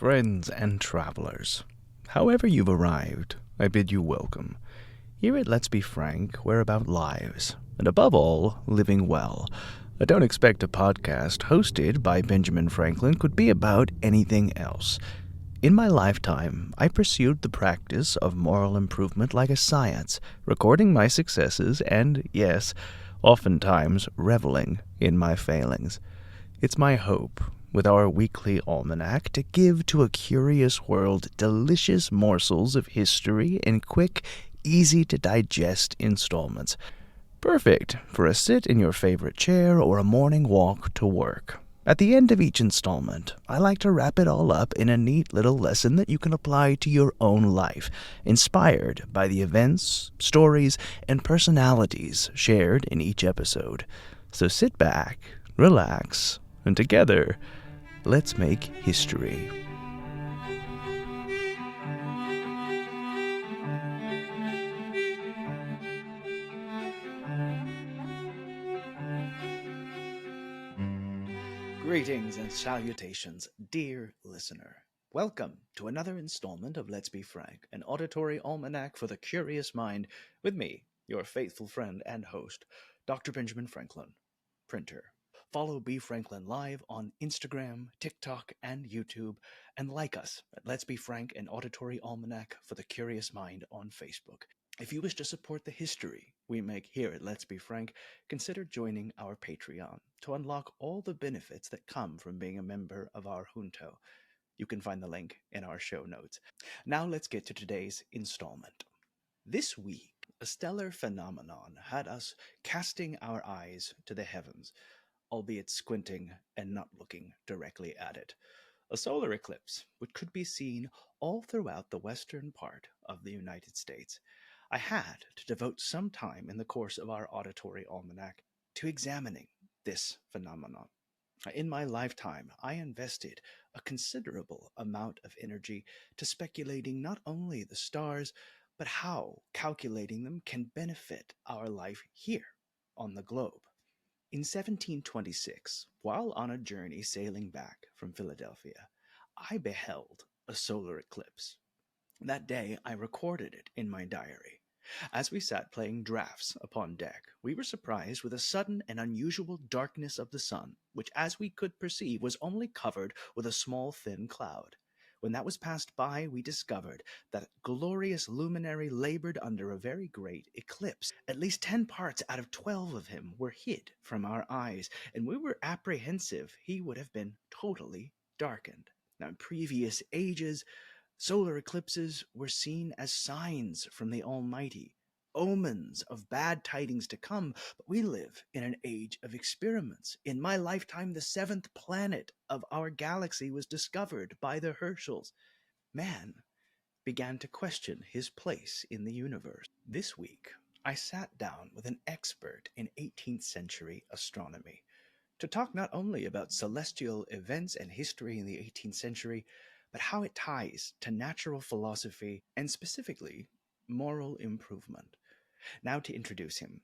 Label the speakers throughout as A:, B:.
A: Friends and travelers, however you've arrived, I bid you welcome. Here at Let's Be Frank, we're about lives, and above all, living well. I don't expect a podcast hosted by Benjamin Franklin could be about anything else. In my lifetime, I pursued the practice of moral improvement like a science, recording my successes and, yes, oftentimes reveling in my failings. It's my hope, with our weekly almanac, to give to a curious world delicious morsels of history in quick, easy-to-digest installments. Perfect for a sit in your favorite chair or a morning walk to work. At the end of each installment, I like to wrap it all up in a neat little lesson that you can apply to your own life, inspired by the events, stories, and personalities shared in each episode. So sit back, relax, and together, let's make history. Greetings and salutations, dear listener. Welcome to another installment of Let's Be Frank, an auditory almanac for the curious mind, with me, your faithful friend and host, Dr. Benjamin Franklin, printer. Follow B. Franklin Live on Instagram, TikTok, and YouTube, and like us at Let's Be Frank, an auditory almanac for the curious mind on Facebook. If you wish to support the history we make here at Let's Be Frank, consider joining our Patreon to unlock all the benefits that come from being a member of our Junto. You can find the link in our show notes. Now let's get to today's installment. This week, a stellar phenomenon had us casting our eyes to the heavens, albeit squinting and not looking directly at it. A solar eclipse, which could be seen all throughout the western part of the United States. I had to devote some time in the course of our auditory almanac to examining this phenomenon. In my lifetime, I invested a considerable amount of energy to speculating not only the stars, but how calculating them can benefit our life here on the globe. In 1726, while on a journey sailing back from Philadelphia, I beheld a solar eclipse. That day I recorded it in my diary. As we sat playing draughts upon deck, we were surprised with a sudden and unusual darkness of the sun, which, as we could perceive, was only covered with a small thin cloud. When that was passed by, we discovered that glorious luminary labored under a very great eclipse. At least 10 parts out of 12 of him were hid from our eyes, and we were apprehensive he would have been totally darkened. Now, in previous ages, solar eclipses were seen as signs from the Almighty, omens of bad tidings to come, but we live in an age of experiments. In my lifetime, the seventh planet of our galaxy was discovered by the Herschels. Man began to question his place in the universe. This week, I sat down with an expert in 18th century astronomy to talk not only about celestial events and history in the 18th century, but how it ties to natural philosophy and specifically moral improvement. Now to introduce him.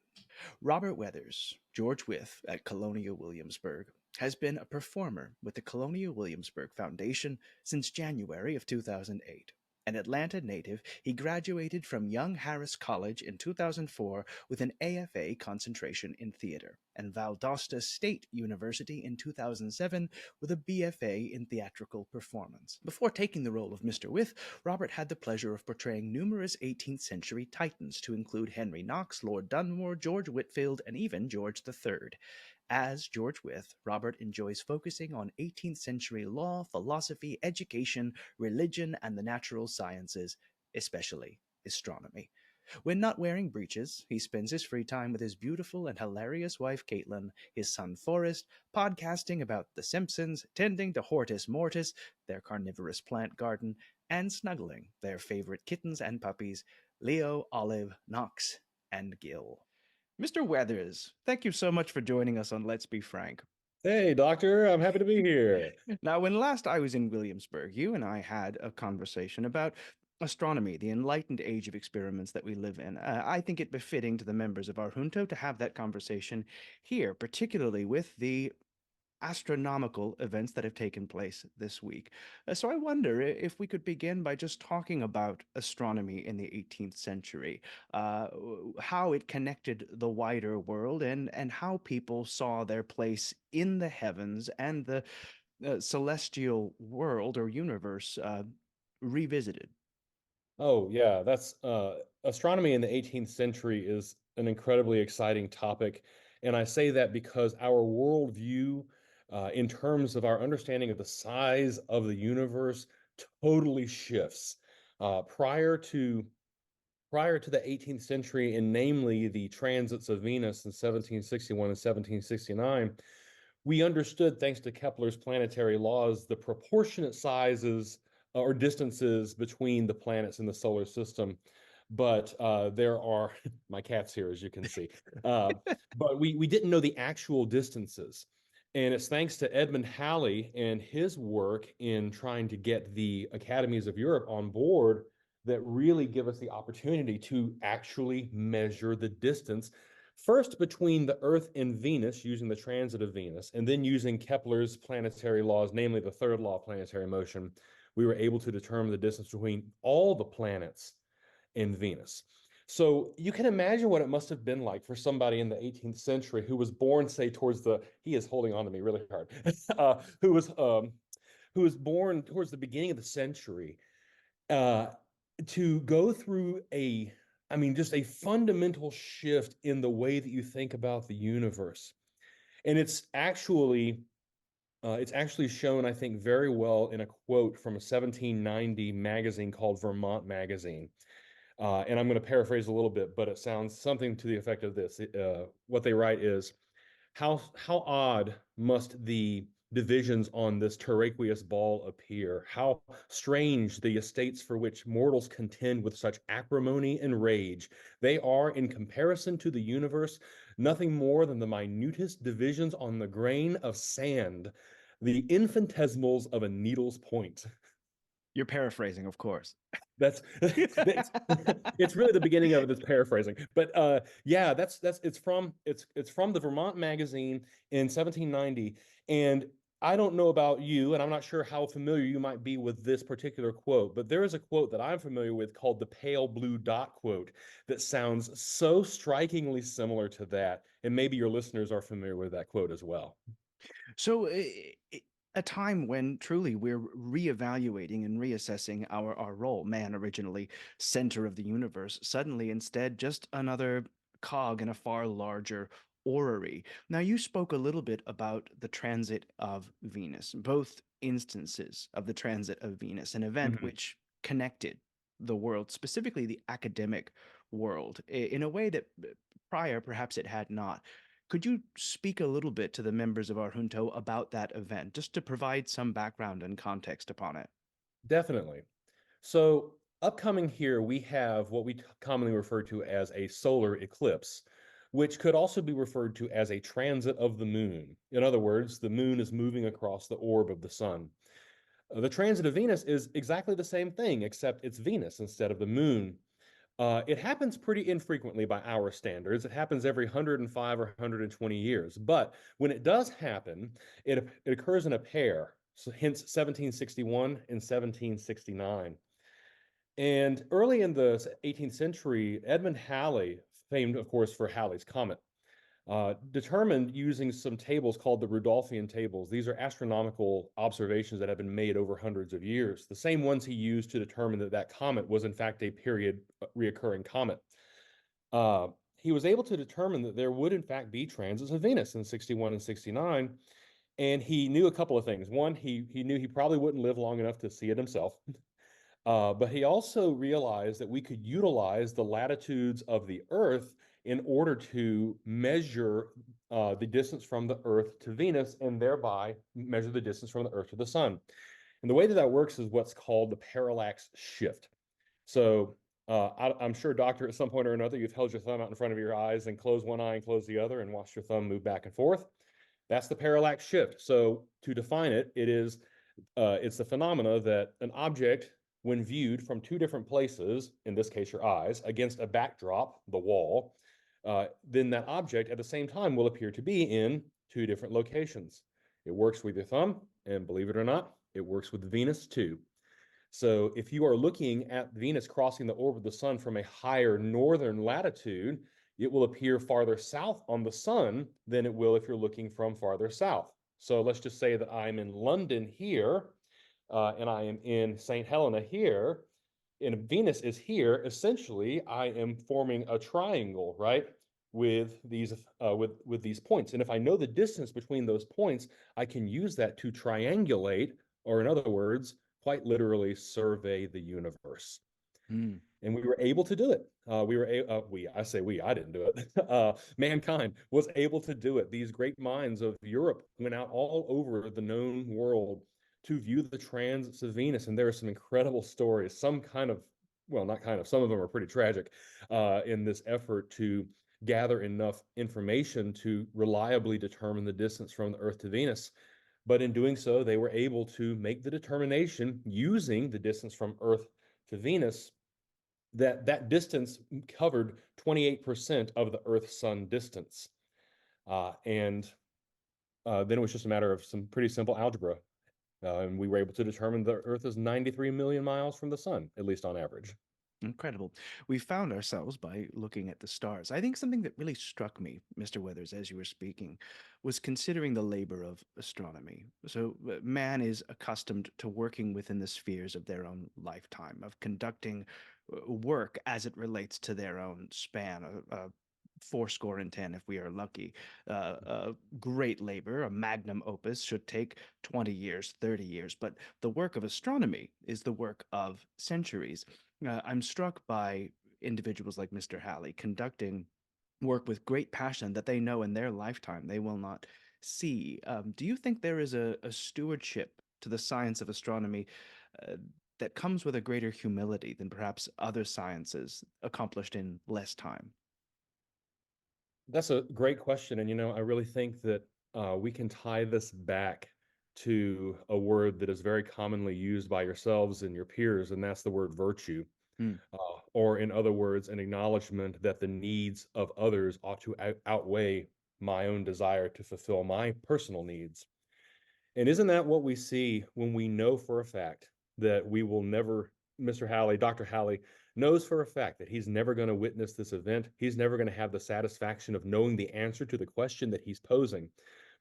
A: Robert Weathers, George Wythe at Colonial Williamsburg, has been a performer with the Colonial Williamsburg Foundation since January of 2008. An Atlanta native, he graduated from Young Harris College in 2004 with an AFA concentration in theater, and Valdosta State University in 2007 with a BFA in theatrical performance. Before taking the role of Mr. Wythe, Robert had the pleasure of portraying numerous 18th century titans to include Henry Knox, Lord Dunmore, George Whitefield, and even George III. As George Wythe, Robert enjoys focusing on 18th century law, philosophy, education, religion, and the natural sciences, especially astronomy. When not wearing breeches, he spends his free time with his beautiful and hilarious wife Caitlin, his son Forrest, podcasting about The Simpsons, tending to Hortus Mortis, their carnivorous plant garden, and snuggling their favorite kittens and puppies, Leo, Olive, Knox, and Gil. Mr. Weathers, thank you so much for joining us on Let's Be Frank.
B: Hey, doctor, I'm happy to be here.
A: Now, when last I was in Williamsburg, you and I had a conversation about astronomy, the enlightened age of experiments that we live in. I think it befitting to the members of our junto to have that conversation here, particularly with the astronomical events that have taken place this week. So I wonder if we could begin by just talking about astronomy in the 18th century, how it connected the wider world, and how people saw their place in the heavens and the celestial world or universe revisited.
B: Oh, yeah, that's astronomy in the 18th century is an incredibly exciting topic. And I say that because our worldview, in terms of our understanding of the size of the universe, totally shifts. Uh, prior to prior to the 18th century, and namely the transits of Venus in 1761 and 1769, we understood, thanks to Kepler's planetary laws, the proportionate sizes or distances between the planets in the solar system. But there are my cat's here, as you can see. Uh, but we didn't know the actual distances. And it's thanks to Edmund Halley and his work in trying to get the academies of Europe on board that really give us the opportunity to actually measure the distance first between the Earth and Venus using the transit of Venus, and then using Kepler's planetary laws, namely the third law of planetary motion, we were able to determine the distance between all the planets in Venus. So you can imagine what it must have been like for somebody in the 18th century who was born, say, towards he is holding on to me really hard, who was born towards the beginning of the century, uh, to go through just a fundamental shift in the way that you think about the universe. And it's actually shown, I think, very well in a quote from a 1790 magazine called Vermont Magazine. And I'm going to paraphrase a little bit, but it sounds something to the effect of this. What they write is, how odd must the divisions on this terraqueous ball appear? How strange the estates for which mortals contend with such acrimony and rage. They are, in comparison to the universe, nothing more than the minutest divisions on the grain of sand, the infinitesimals of a needle's point.
A: You're paraphrasing, of course.
B: That's it's really the beginning of it that's paraphrasing. But yeah, that's it's from the Vermont magazine in 1790. And I don't know about you, and I'm not sure how familiar you might be with this particular quote, but there is a quote that I'm familiar with called the pale blue dot quote that sounds so strikingly similar to that. And maybe your listeners are familiar with that quote as well.
A: So, a time when truly we're reevaluating and reassessing our role, man originally center of the universe, suddenly instead just another cog in a far larger orrery. Now, you spoke a little bit about the transit of Venus, both instances of the transit of Venus, an event
B: Mhm.
A: which connected the world, specifically the academic world, in a way that prior perhaps it had not. Could you speak a little bit to the members of our junto about that event, just to provide some background and context upon it?
B: Definitely. So, upcoming here, we have what we commonly refer to as a solar eclipse, which could also be referred to as a transit of the moon. In other words, the moon is moving across the orb of the sun. The transit of Venus is exactly the same thing, except it's Venus instead of the moon. It happens pretty infrequently by our standards. It happens every 105 or 120 years. But when it does happen, it occurs in a pair, so hence 1761 and 1769. And early in the 18th century, Edmund Halley, famed, of course, for Halley's Comet, determined using some tables called the Rudolphian tables. These are astronomical observations that have been made over hundreds of years, the same ones he used to determine that that comet was, in fact, a period reoccurring comet. He was able to determine that there would, in fact, be transits of Venus in 61 and 69. And he knew a couple of things. One, he knew he probably wouldn't live long enough to see it himself. But he also realized that we could utilize the latitudes of the Earth in order to measure the distance from the Earth to Venus and thereby measure the distance from the Earth to the Sun. And the way that that works is what's called the parallax shift. So I'm sure, doctor, at some point or another, you've held your thumb out in front of your eyes and closed one eye and closed the other and watched your thumb move back and forth. That's the parallax shift. So to define it, it's the phenomena that an object, when viewed from two different places, in this case your eyes, against a backdrop, the wall, then that object at the same time will appear to be in two different locations. It works with your thumb, and believe it or not, it works with Venus too. So if you are looking at Venus crossing the orbit of the sun from a higher northern latitude, it will appear farther south on the sun than it will if you're looking from farther south. So let's just say that I'm in London here, and I am in St. Helena here, and Venus is here. Essentially, I am forming a triangle, right? With these points. And if I know the distance between those points, I can use that to triangulate, or in other words, quite literally survey the universe.
A: Hmm.
B: And we were able to do it. I say we, I didn't do it. Mankind was able to do it. These great minds of Europe went out all over the known world to view the transits of Venus. And there are some incredible stories, some kind of, well, not kind of, some of them are pretty tragic in this effort to gather enough information to reliably determine the distance from the Earth to Venus. But in doing so, they were able to make the determination using the distance from Earth to Venus that distance covered 28% of the Earth-Sun distance. And then it was just a matter of some pretty simple algebra. And we were able to determine the Earth is 93 million miles from the sun, at least on average.
A: Incredible. We found ourselves by looking at the stars. I think something that really struck me, Mr. Weathers, as you were speaking, was considering the labor of astronomy. So, man is accustomed to working within the spheres of their own lifetime, of conducting work as it relates to their own span, fourscore and ten if we are lucky. Great labor, a magnum opus, should take 20 years, 30 years, but the work of astronomy is the work of centuries. I'm struck by individuals like Mr. Halley conducting work with great passion that they know in their lifetime they will not see. Do you think there is a stewardship to the science of astronomy uh, that comes with a greater humility than perhaps other sciences accomplished in less time?
B: That's a great question. And, I really think that we can tie this back to a word that is very commonly used by yourselves and your peers, and that's the word virtue.
A: Hmm.
B: Or, in other words, an acknowledgement that the needs of others ought to outweigh my own desire to fulfill my personal needs. And isn't that what we see when we know for a fact that we will never, Mr. Halley, Dr. Halley knows for a fact that he's never going to witness this event. He's never going to have the satisfaction of knowing the answer to the question that he's posing.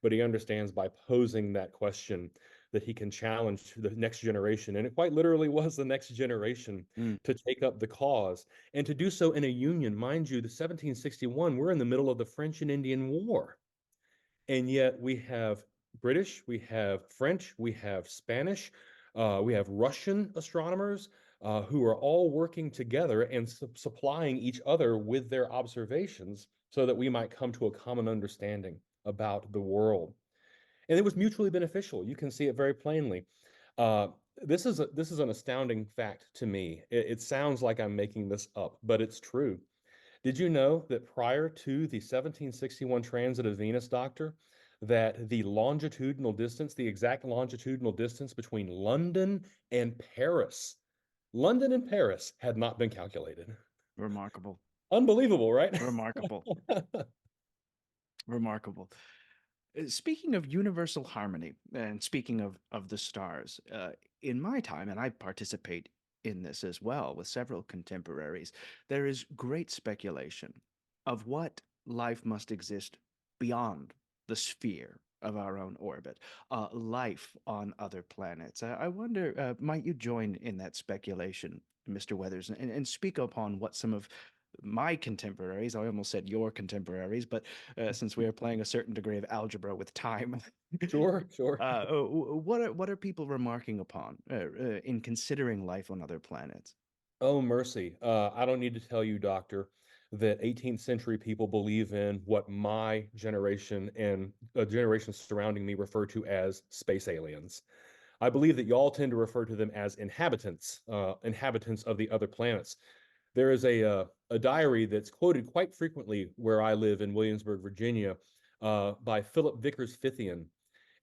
B: But he understands by posing that question that he can challenge the next generation. And it quite literally was the next generation
A: Hmm.
B: to take up the cause and to do so in a union. Mind you, the 1761, we're in the middle of the French and Indian War. And yet we have British, we have French, we have Spanish, we have Russian astronomers who are all working together and supplying each other with their observations so that we might come to a common understanding about the world. And it was mutually beneficial. You can see it very plainly. Uh, this is an astounding fact to me. It sounds like I'm making this up, but it's true. Did you know that prior to the 1761 transit of Venus, Doctor, that the longitudinal distance, the exact longitudinal distance between London and Paris had not been calculated.
A: Remarkable.
B: Unbelievable, right?
A: Remarkable. Remarkable. Speaking of universal harmony, and speaking of the stars, in my time, and I participate in this as well with several contemporaries, there is great speculation of what life must exist beyond the sphere of our own orbit, life on other planets. I wonder, might you join in that speculation, Mr. Weathers, and speak upon what some of my contemporaries, I almost said your contemporaries, but since we are playing a certain degree of algebra with time,
B: Sure, sure.
A: what are people remarking upon in considering life on other planets?
B: Oh, mercy. I don't need to tell you, Doctor, that 18th century people believe in what my generation and generations surrounding me refer to as space aliens. I believe that y'all tend to refer to them as inhabitants, inhabitants of the other planets. There is a diary that's quoted quite frequently where I live in Williamsburg, Virginia, by Philip Vickers Fithian.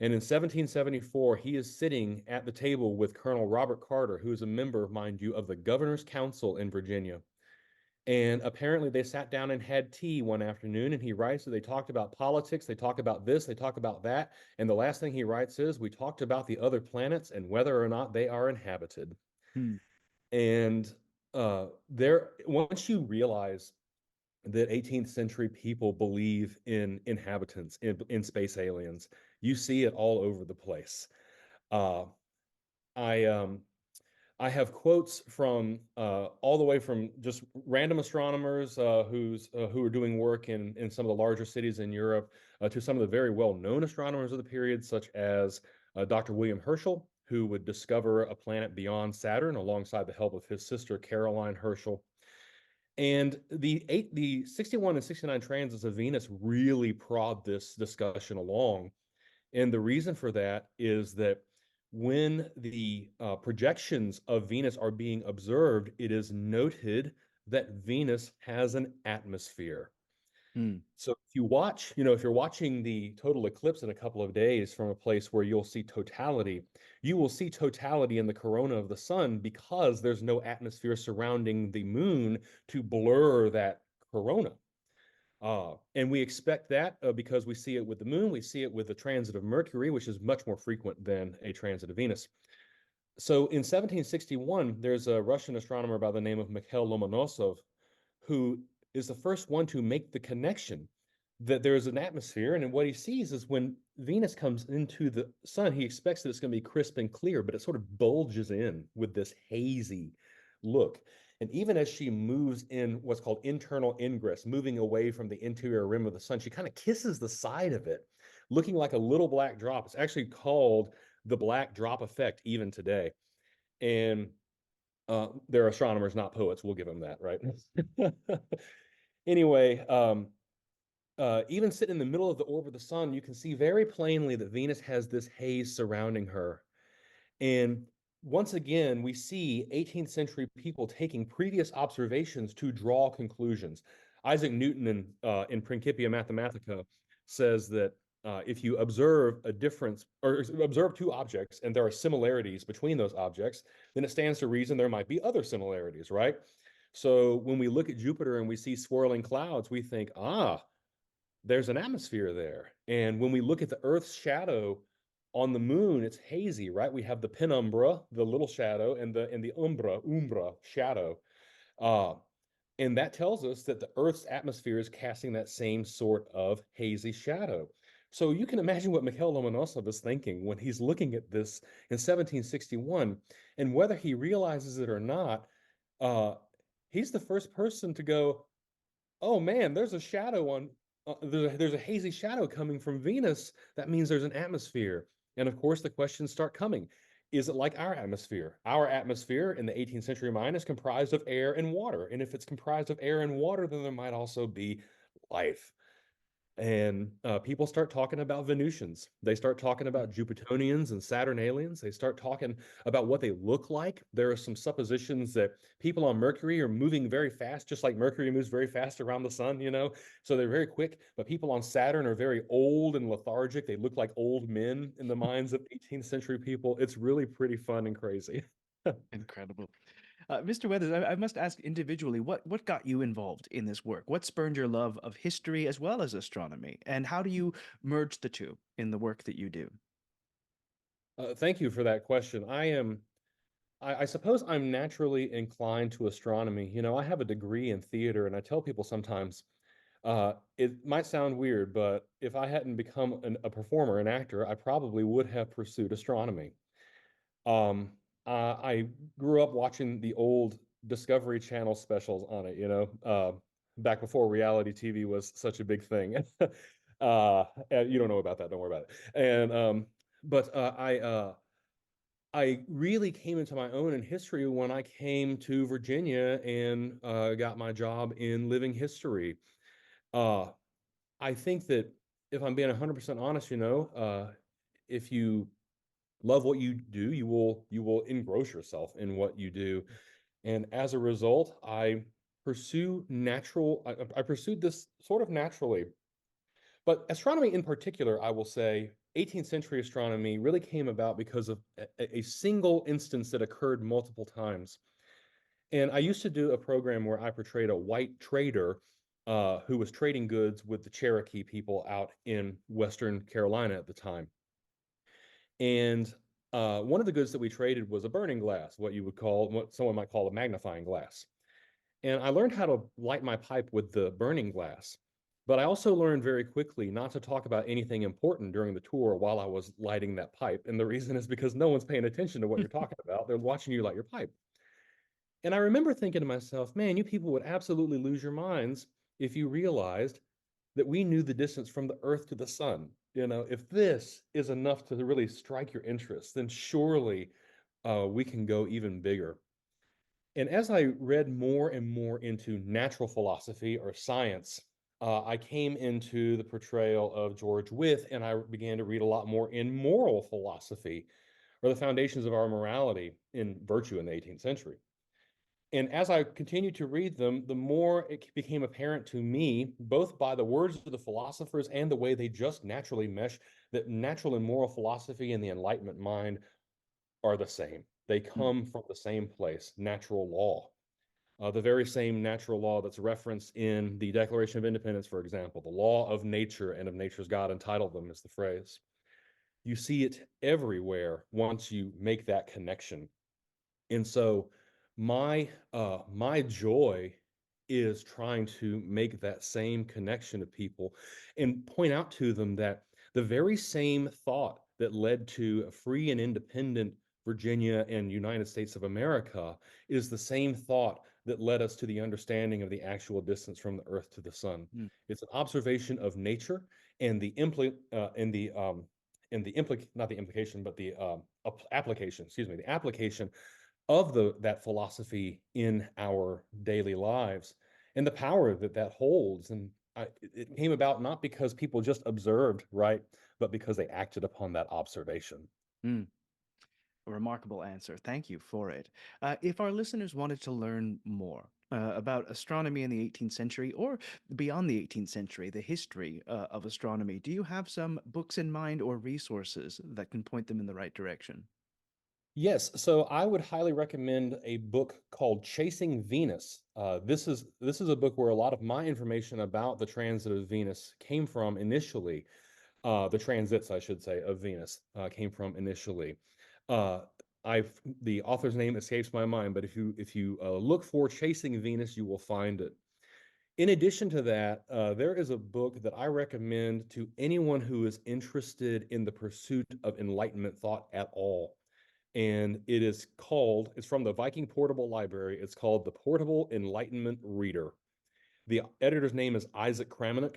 B: And in 1774, he is sitting at the table with Colonel Robert Carter, who is a member, mind you, of the Governor's Council in Virginia. And apparently they sat down and had tea one afternoon, and he writes that they talked about politics, they talk about this, they talk about that. And the last thing he writes is, we talked about the other planets and whether or not they are inhabited.
A: Hmm.
B: And there, once you realize that 18th century people believe in inhabitants, in space aliens, you see it all over the place. Uh, I I have quotes from all the way from just random astronomers who are doing work in some of the larger cities in Europe to some of the very well-known astronomers of the period, such as Dr. William Herschel, who would discover a planet beyond Saturn alongside the help of his sister Caroline Herschel. And the 61 and 69 transits of Venus really prod this discussion along. And the reason for that is that when the projections of Venus are being observed, it is noted that Venus has an atmosphere.
A: Hmm.
B: So if you watch, if you're watching the total eclipse in a couple of days from a place where you'll see totality, you will see totality in the corona of the sun because there's no atmosphere surrounding the moon to blur that corona. And we expect that because we see it with the moon, we see it with the transit of Mercury, which is much more frequent than a transit of Venus. So in 1761, there's a Russian astronomer by the name of Mikhail Lomonosov who is the first one to make the connection that there is an atmosphere. And what he sees is when Venus comes into the sun, he expects that it's going to be crisp and clear, but it sort of bulges in with this hazy look. And even as she moves in what's called internal ingress, moving away from the interior rim of the sun, she kind of kisses the side of it, looking like a little black drop. It's actually called the black drop effect even today. And they're astronomers, not poets. We'll give them that, right? Anyway, even sitting in the middle of the orb of the sun, you can see very plainly that Venus has this haze surrounding her. And once again, we see 18th century people taking previous observations to draw conclusions. Isaac Newton in Principia Mathematica says that if you observe a difference or observe two objects and there are similarities between those objects, then it stands to reason there might be other similarities, right? So when we look at Jupiter and we see swirling clouds, we think, there's an atmosphere there. And when we look at the Earth's shadow on the moon, it's hazy, right? We have the penumbra, the little shadow, and the umbra shadow. Uh, and that tells us that the Earth's atmosphere is casting that same sort of hazy shadow. So you can imagine what Mikhail Lomonosov is thinking when he's looking at this in 1761, and whether he realizes it or not, uh, he's the first person to go, oh man, there's a shadow on there's a hazy shadow coming from Venus. That means there's an atmosphere. And of course, the questions start coming. Is it like our atmosphere? Our atmosphere in the 18th century mind is comprised of air and water. And if it's comprised of air and water, then there might also be life. And people start talking about Venusians. They start talking about Jupiterians and Saturn aliens. They start talking about what they look like. There are some suppositions that people on Mercury are moving very fast, just like Mercury moves very fast around the sun. So they're very quick. But people on Saturn are very old and lethargic. They look like old men in the minds of 18th century people. It's really pretty fun and crazy.
A: Incredible. Mr. Weathers, I must ask individually, what got you involved in this work? What spurned your love of history as well as astronomy? And how do you merge the two in the work that you do?
B: Thank you for that question. I suppose I'm naturally inclined to astronomy. I have a degree in theater, and I tell people sometimes, it might sound weird, but if I hadn't become a performer, an actor, I probably would have pursued astronomy. Um, I grew up watching the old Discovery Channel specials on it, back before reality TV was such a big thing. And you don't know about that, don't worry about it. And but I really came into my own in history when I came to Virginia and got my job in living history. Uh, I think that if I'm being 100% honest, if you love what you do, you will engross yourself in what you do, and as a result, I pursued this sort of naturally. But astronomy in particular, I will say, 18th century astronomy really came about because of a single instance that occurred multiple times. And I used to do a program where I portrayed a white trader who was trading goods with the Cherokee people out in Western Carolina at the time. And one of the goods that we traded was a burning glass, what you would call, what someone might call a magnifying glass. And I learned how to light my pipe with the burning glass. But I also learned very quickly not to talk about anything important during the tour while I was lighting that pipe. And the reason is because no one's paying attention to what you're talking about. They're watching you light your pipe. And I remember thinking to myself, man, you people would absolutely lose your minds if you realized that we knew the distance from the earth to the sun. You know, if this is enough to really strike your interest, then surely we can go even bigger. And as I read more and more into natural philosophy or science, I came into the portrayal of George Wythe, and I began to read a lot more in moral philosophy or the foundations of our morality in virtue in the 18th century. And as I continued to read them, the more it became apparent to me, both by the words of the philosophers and the way they just naturally mesh, that natural and moral philosophy and the Enlightenment mind are the same. They
A: Mm,
B: come from the same place, natural law. The very same natural law that's referenced in the Declaration of Independence, for example, the law of nature and of nature's God, entitled them is the phrase. You see it everywhere once you make that connection. And so my joy is trying to make that same connection to people and point out to them that the very same thought that led to a free and independent Virginia and United States of America is the same thought that led us to the understanding of the actual distance from the earth to the sun.
A: mm,
B: It's an observation of nature and the not the implication, but the application, excuse me, the application of that philosophy in our daily lives and the power that that holds. And it came about not because people just observed, right, but because they acted upon that observation.
A: mm. A remarkable answer. Thank you for it. If our listeners wanted to learn more about astronomy in the 18th century or beyond the 18th century, the history of astronomy, do you have some books in mind or resources that can point them in the right direction?
B: Yes, so I would highly recommend a book called Chasing Venus. This is a book where a lot of my information about the transit of Venus came from initially. The transits, I should say, of Venus came from initially. Uh, the author's name escapes my mind, but if you look for Chasing Venus, you will find it. In addition to that, there is a book that I recommend to anyone who is interested in the pursuit of Enlightenment thought at all. And it's from the Viking Portable Library. It's called The Portable Enlightenment Reader. The editor's name is Isaac Kramenik.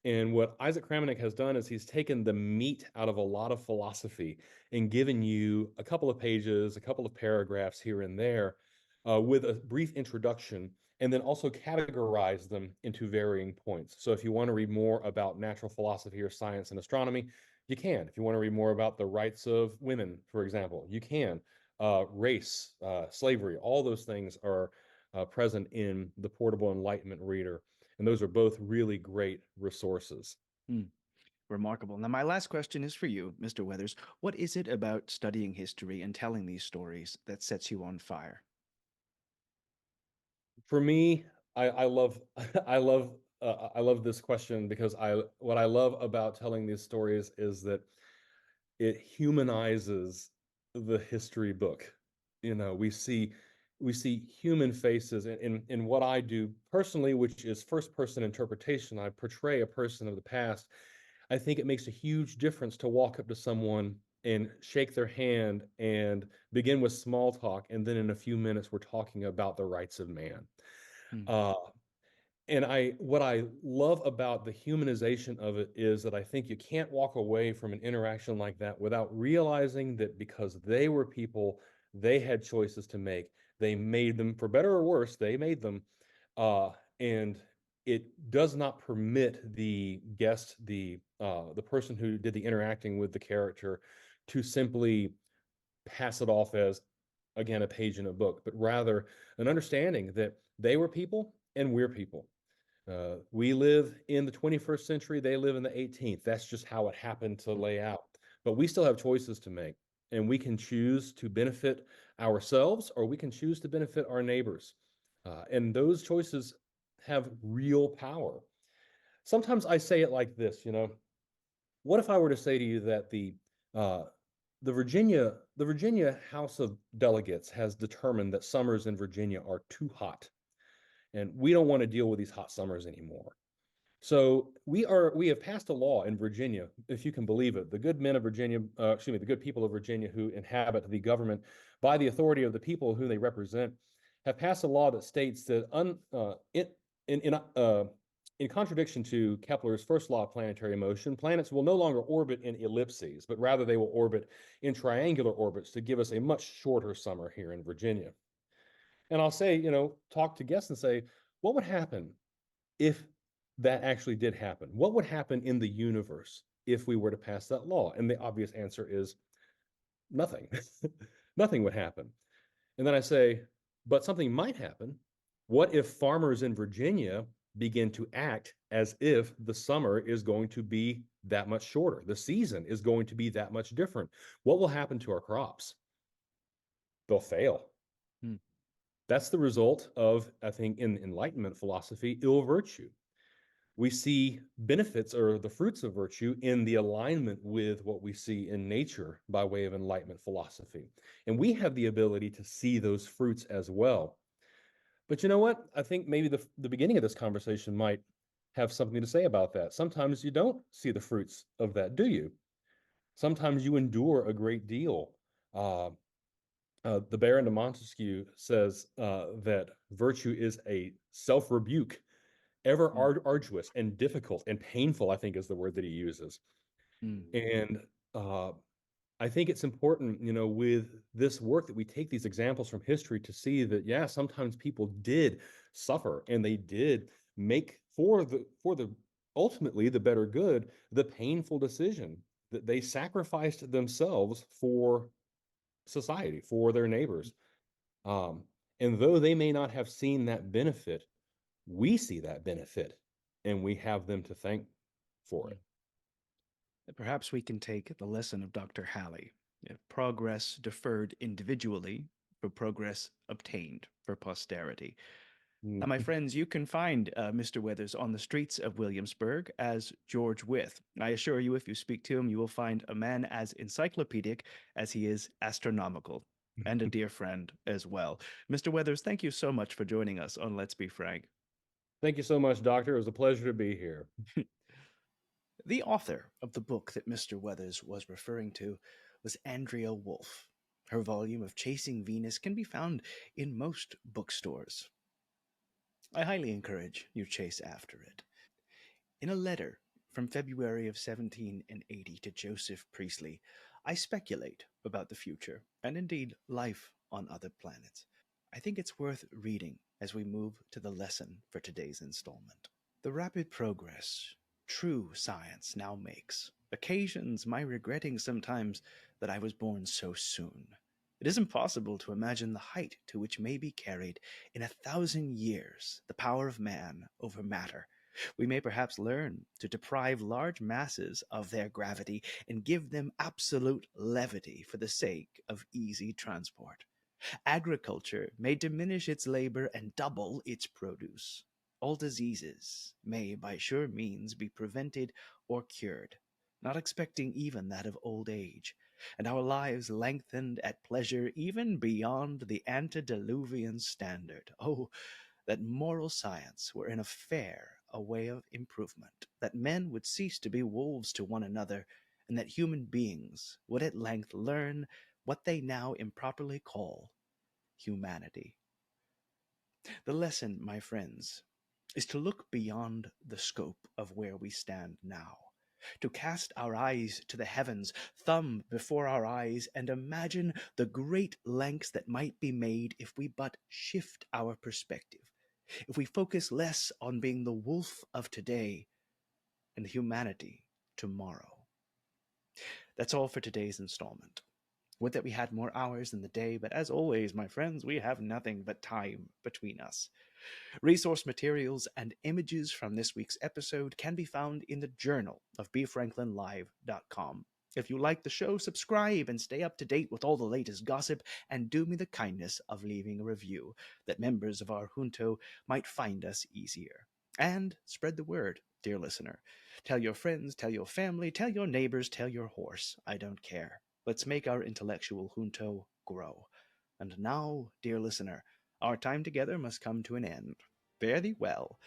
B: And what Isaac Kramenik has done is he's taken the meat out of a lot of philosophy and given you a couple of pages, a couple of paragraphs here and there with a brief introduction, and then also categorize them into varying points. So if you want to read more about natural philosophy or science and astronomy, you can. If you want to read more about the rights of women, for example, you can. Race, slavery, all those things are present in the Portable Enlightenment Reader. And those are both really great resources.
A: Hmm. Remarkable. Now, my last question is for you, Mr. Weathers. What is it about studying history and telling these stories that sets you on fire?
B: For me, I love I love this question because I what I love about telling these stories is that it humanizes the history book. You know, we see human faces in what I do personally, which is first person interpretation. I portray a person of the past. I think it makes a huge difference to walk up to someone and shake their hand and begin with small talk, and then in a few minutes we're talking about the rights of man.
A: Hmm,
B: Uh, and what I love about the humanization of it is that I think you can't walk away from an interaction like that without realizing that because they were people, they had choices to make. They made them, for better or worse, they made them. And it does not permit the guest, the person who did the interacting with the character, to simply pass it off as, again, a page in a book, but rather an understanding that they were people and we're people. We live in the 21st century, they live in the 18th. That's just how it happened to
A: hmm,
B: lay out. But we still have choices to make. and we can choose to benefit ourselves or we can choose to benefit our neighbors. And those choices have real power. Sometimes I say it like this, what if I were to say to you that uh, the Virginia House of Delegates has determined that summers in Virginia are too hot, and we don't want to deal with these hot summers anymore. So we have passed a law in Virginia, if you can believe it. The good men of Virginia, excuse me, the good people of Virginia who inhabit the government by the authority of the people who they represent, have passed a law that states that in contradiction to Kepler's first law of planetary motion, planets will no longer orbit in ellipses, but rather they will orbit in triangular orbits to give us a much shorter summer here in Virginia. And I'll say, talk to guests and say, what would happen if that actually did happen? What would happen in the universe if we were to pass that law? And the obvious answer is nothing. Nothing would happen. And then I say, but something might happen. What if farmers in Virginia begin to act as if the summer is going to be that much shorter? The season is going to be that much different. What will happen to our crops? They'll fail.
A: Hmm.
B: That's the result of, I think, in Enlightenment philosophy, ill virtue. We see benefits or the fruits of virtue in the alignment with what we see in nature by way of Enlightenment philosophy. And we have the ability to see those fruits as well. But you know what? I think maybe the beginning of this conversation might have something to say about that. Sometimes you don't see the fruits of that, do you? Sometimes you endure a great deal. Uh, the Baron de Montesquieu says that virtue is a self rebuke, ever
A: Hmm.
B: arduous and difficult and painful, I think is the word that he uses.
A: Hmm.
B: And uh, I think it's important, with this work that we take these examples from history to see that, yeah, sometimes people did suffer and they did make for the ultimately the better good, the painful decision that they sacrificed themselves for society, for their neighbors. Um, and though they may not have seen that benefit, we see that benefit and we have them to thank for
A: Hmm.
B: it.
A: Perhaps we can take the lesson of Dr. Halley: progress deferred individually for progress obtained for posterity. Now, my
B: Mm.
A: friends, you can find Mr. Weathers on the streets of Williamsburg as George Wythe. I assure you, if you speak to him, you will find a man as encyclopedic as he is astronomical, and a dear friend as well. Mr. Weathers, thank you so much for joining us on Let's Be Frank.
B: Thank you so much, Doctor. It was a pleasure to be here.
A: The author of the book that Mr. Weathers was referring to was Andrea Wolfe. Her volume of Chasing Venus can be found in most bookstores. I highly encourage you chase after it. In a letter from February of 1780 to Joseph Priestley, I speculate about the future and indeed life on other planets. I think it's worth reading as we move to the lesson for today's installment. The rapid progress true science now makes occasions my regretting sometimes that I was born so soon. It is impossible to imagine the height to which may be carried in 1,000 years the power of man over matter. We may perhaps learn to deprive large masses of their gravity and give them absolute levity for the sake of easy transport. Agriculture may diminish its labor and double its produce. All diseases may by sure means be prevented or cured, not expecting even that of old age, and our lives lengthened at pleasure even beyond the antediluvian standard. Oh, that moral science were in a fair a way of improvement, that men would cease to be wolves to one another, and that human beings would at length learn what they now improperly call humanity. The lesson, my friends, is to look beyond the scope of where we stand now, to cast our eyes to the heavens, thumb before our eyes, and imagine the great lengths that might be made if we but shift our perspective, if we focus less on being the wolf of today and the humanity tomorrow. That's all for today's installment. Would that we had more hours in the day, but as always, my friends, we have nothing but time between us. Resource materials and images from this week's episode can be found in the journal of bfranklinlive.com. If you like the show, subscribe and stay up to date with all the latest gossip, and do me the kindness of leaving a review that members of our junto might find us easier. And spread the word, dear listener. Tell your friends, tell your family, tell your neighbors, tell your horse. I don't care. Let's make our intellectual junto grow. And now, dear listener, our time together must come to an end. Fare thee well,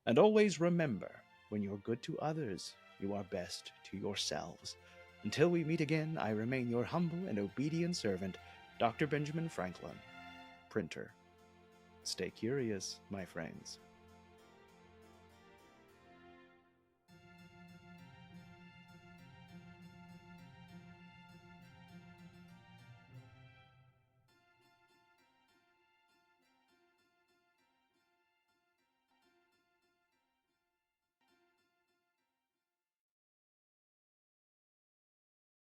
A: and always remember, when you're good to others, you are best to yourselves. Until we meet again, I remain your humble and obedient servant, Dr. Benjamin Franklin, printer. Stay curious, my friends.